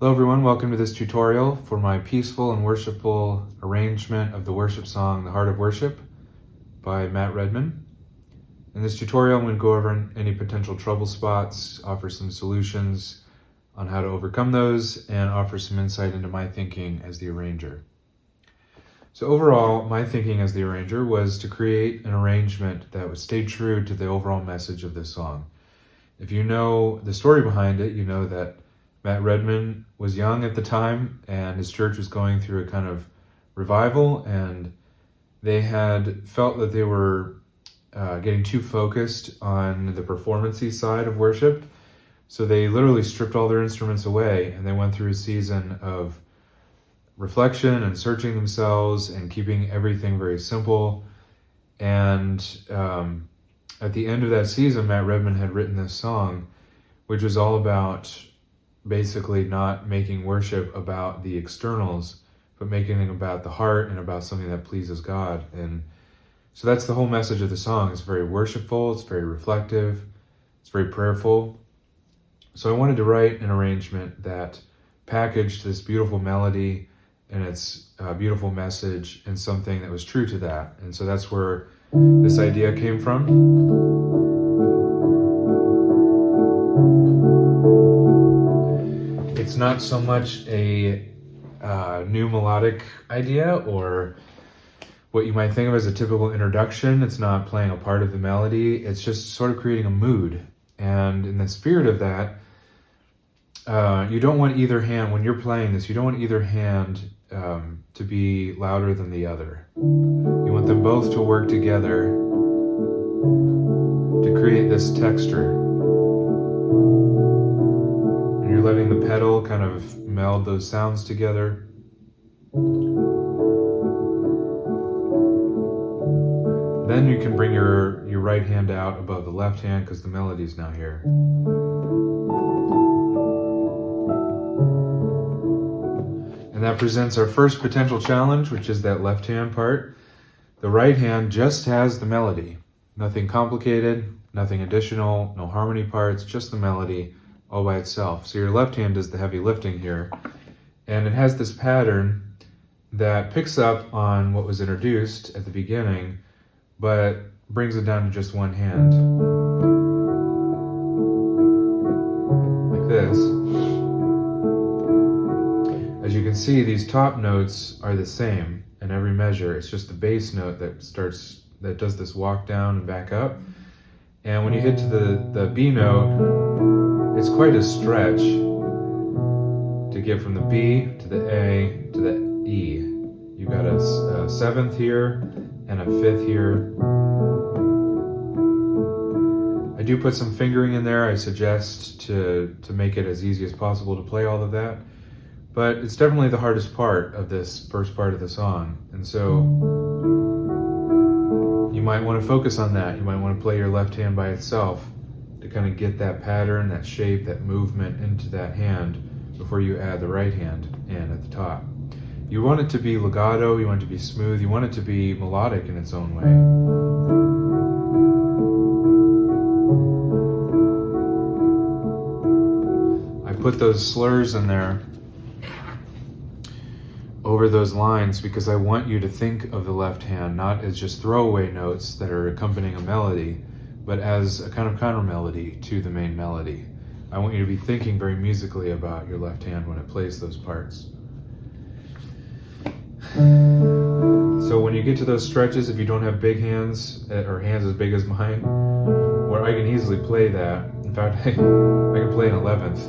Hello everyone, welcome to this tutorial for my peaceful and worshipful arrangement of the worship song, The Heart of Worship by Matt Redman. In this tutorial, I'm going to go over any potential trouble spots, offer some solutions on how to overcome those, and offer some insight into my thinking as the arranger. So overall, my thinking as the arranger was to create an arrangement that would stay true to the overall message of this song. If you know the story behind it, you know that Matt Redman was young at the time and his church was going through a kind of revival, and they had felt that they were getting too focused on the performance-y side of worship. So they literally stripped all their instruments away and they went through a season of reflection and searching themselves and keeping everything very simple. And at the end of that season, Matt Redman had written this song, which was all about basically not making worship about the externals, but making it about the heart and about something that pleases God. And so that's the whole message of the song. It's very worshipful, it's very reflective, it's very prayerful. So I wanted to write an arrangement that packaged this beautiful melody and its beautiful message in something that was true to that. And so that's where this idea came from. It's not so much a new melodic idea or what you might think of as a typical introduction. It's not playing a part of the melody. It's just sort of creating a mood. And in the spirit of that, you don't want either hand, when you're playing this, you don't want either hand to be louder than the other. You want them both to work together to create this texture. And you're letting the pedal kind of meld those sounds together. Then you can bring your right hand out above the left hand because the melody is now here. And that presents our first potential challenge, which is that left hand part. The right hand just has the melody. Nothing complicated, nothing additional, no harmony parts, just the melody all by itself. So your left hand does the heavy lifting here. And it has this pattern that picks up on what was introduced at the beginning, but brings it down to just one hand. Like this. As you can see, these top notes are the same in every measure. It's just the bass note that does this walk down and back up. And when you hit to the B note, it's quite a stretch to get from the B to the A to the E. You've got a seventh here and a fifth here. I do put some fingering in there. I suggest to make it as easy as possible to play all of that. But it's definitely the hardest part of this first part of the song. And so you might want to focus on that. You might want to play your left hand by itself to kind of get that pattern, that shape, that movement into that hand before you add the right hand in at the top. You want it to be legato, you want it to be smooth, you want it to be melodic in its own way. I put those slurs in there over those lines because I want you to think of the left hand not as just throwaway notes that are accompanying a melody, but as a kind of counter melody to the main melody. I want you to be thinking very musically about your left hand when it plays those parts. So when you get to those stretches, if you don't have big hands or hands as big as mine, or I can easily play that. In fact, I can play an 11th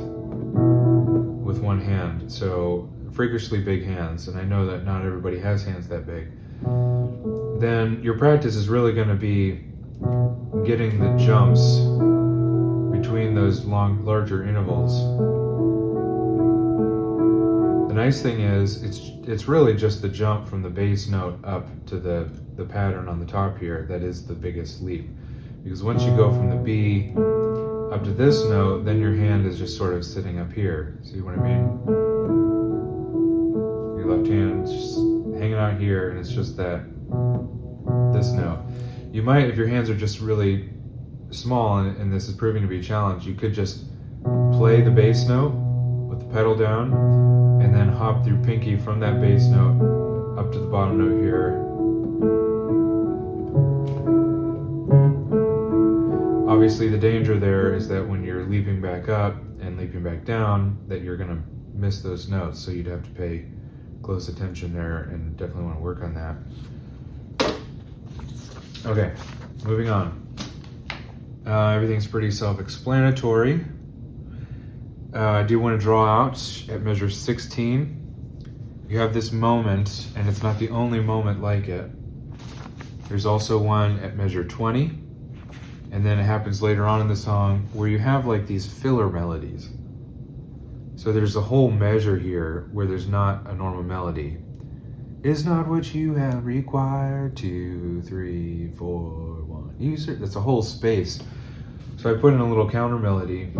with one hand. So freakishly big hands, and I know that not everybody has hands that big. Then your practice is really going to be getting the jumps between those larger intervals. The nice thing is it's really just the jump from the bass note up to the pattern on the top here that is the biggest leap. Because once you go from the B up to this note, then your hand is just sort of sitting up here. See what I mean? Your left hand is just hanging out here, and it's just this note. You might, if your hands are just really small and this is proving to be a challenge, you could just play the bass note with the pedal down, and then hop through pinky from that bass note up to the bottom note here. Obviously the danger there is that when you're leaping back up and leaping back down, that you're gonna miss those notes, so you'd have to pay close attention there and definitely want to work on that. Okay, moving on. Everything's pretty self-explanatory. I do want to draw out at measure 16. You have this moment, and it's not the only moment like it. There's also one at measure 20, and then it happens later on in the song where you have like these filler melodies. So there's a whole measure here where there's not a normal melody. Is not what you have required, 2, 3, 4, 1. That's a whole space. So I put in a little counter melody.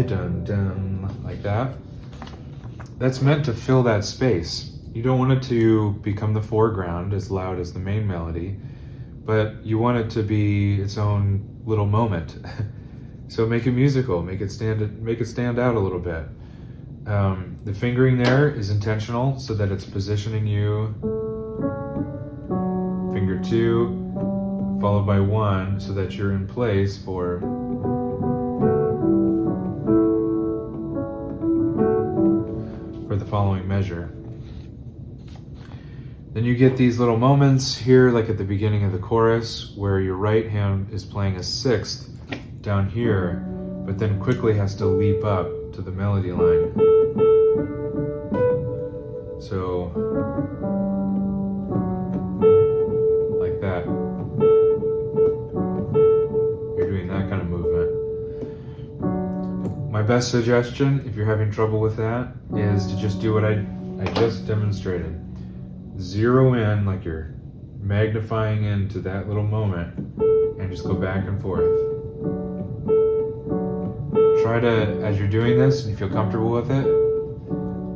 Dun dun, like that. That's meant to fill that space. You don't want it to become the foreground as loud as the main melody, but you want it to be its own little moment. So make it musical, make it stand out a little bit. The fingering there is intentional so that it's positioning you. Finger 2 followed by 1 so that you're in place for the following measure. Then you get these little moments here, like at the beginning of the chorus, where your right hand is playing a 6th down here, but then quickly has to leap up to the melody line. So, like that. You're doing that kind of movement. My best suggestion, if you're having trouble with that, is to just do what I just demonstrated. Zero in, like you're magnifying into that little moment, and just go back and forth. Try to, as you're doing this, and you feel comfortable with it,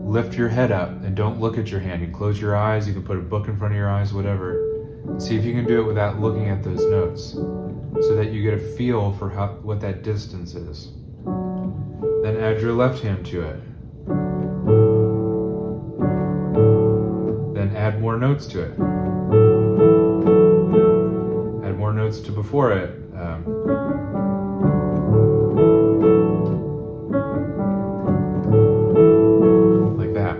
lift your head up and don't look at your hand. You can close your eyes, you can put a book in front of your eyes, whatever. See if you can do it without looking at those notes, so that you get a feel for what that distance is. Then add your left hand to it. Then add more notes to it. Add more notes to before it. Like that.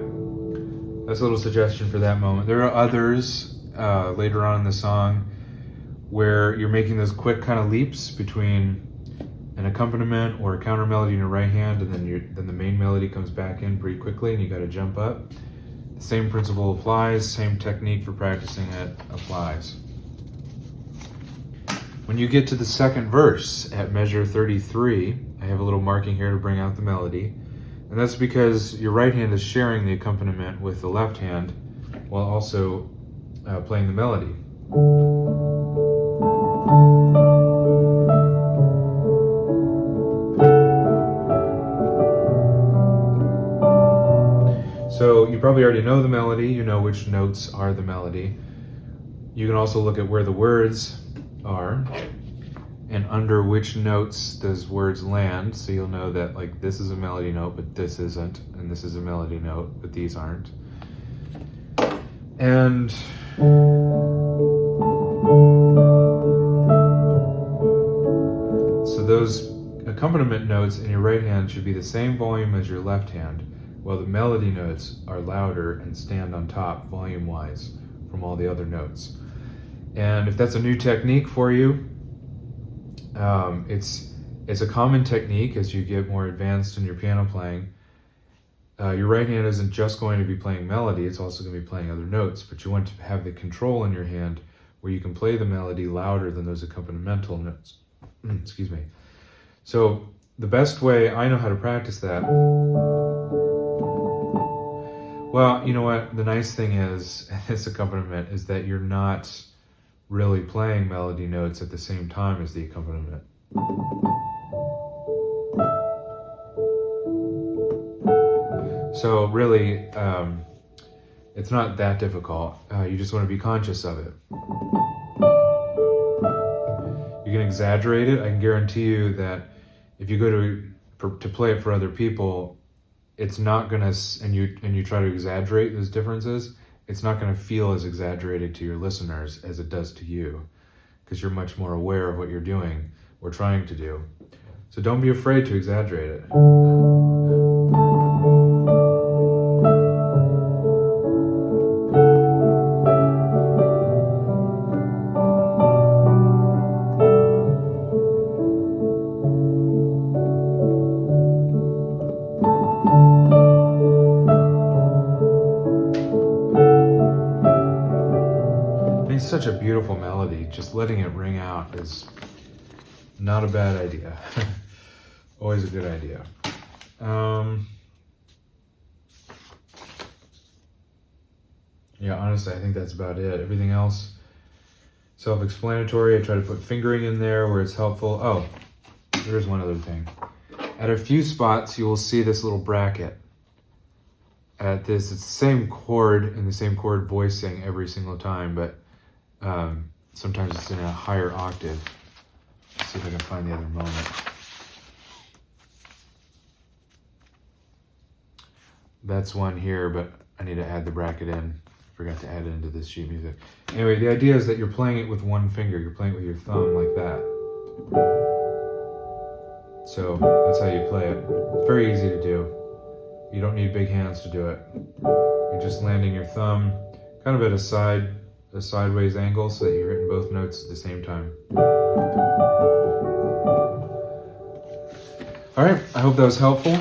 That's a little suggestion for that moment. There are others later on in the song where you're making those quick kind of leaps between an accompaniment or a counter melody in your right hand, and then the main melody comes back in pretty quickly and you got to jump up. The same principle applies, same technique for practicing it applies. When you get to the second verse at measure 33, I have a little marking here to bring out the melody, and that's because your right hand is sharing the accompaniment with the left hand while also playing the melody. So you probably already know the melody, you know which notes are the melody. You can also look at where the words are and under which notes those words land, so you'll know that like this is a melody note but this isn't, and this is a melody note but these aren't. And so those accompaniment notes in your right hand should be the same volume as your left hand, while the melody notes are louder and stand on top volume-wise from all the other notes. And if that's a new technique for you, it's a common technique as you get more advanced in your piano playing. Your right hand isn't just going to be playing melody, it's also going to be playing other notes, but you want to have the control in your hand where you can play the melody louder than those accompanimental notes. Excuse me. So the best way I know how to practice that, well, you know what, the nice thing is, this accompaniment, is that you're not really playing melody notes at the same time as the accompaniment. So really, it's not that difficult. You just want to be conscious of it. can exaggerate it. I can guarantee you that if you go to play it for other people, it's not gonna, and you try to exaggerate those differences, it's not gonna feel as exaggerated to your listeners as it does to you, because you're much more aware of what you're doing or trying to do. So don't be afraid to exaggerate it. It's such a beautiful melody. Just letting it ring out is not a bad idea. Always a good idea. Yeah, honestly, I think that's about it. Everything else, self-explanatory. I try to put fingering in there where it's helpful. Oh, there's one other thing. At a few spots, you will see this little bracket. At this, it's the same chord and the same chord voicing every single time, but sometimes it's in a higher octave. Let's see if I can find the other moment. That's one here, but I need to add the bracket in. Forgot to add it into this sheet music. Anyway, the idea is that you're playing it with one finger. You're playing it with your thumb like that. So that's how you play it. It's very easy to do. You don't need big hands to do it. You're just landing your thumb kind of at a sideways angle so that you're hitting both notes at the same time. All right, I hope that was helpful.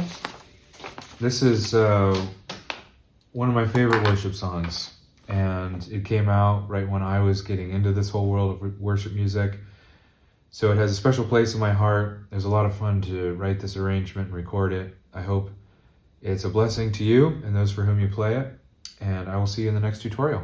This is one of my favorite worship songs, and it came out right when I was getting into this whole world of worship music. So it has a special place in my heart. It was a lot of fun to write this arrangement and record it. I hope it's a blessing to you and those for whom you play it, and I will see you in the next tutorial.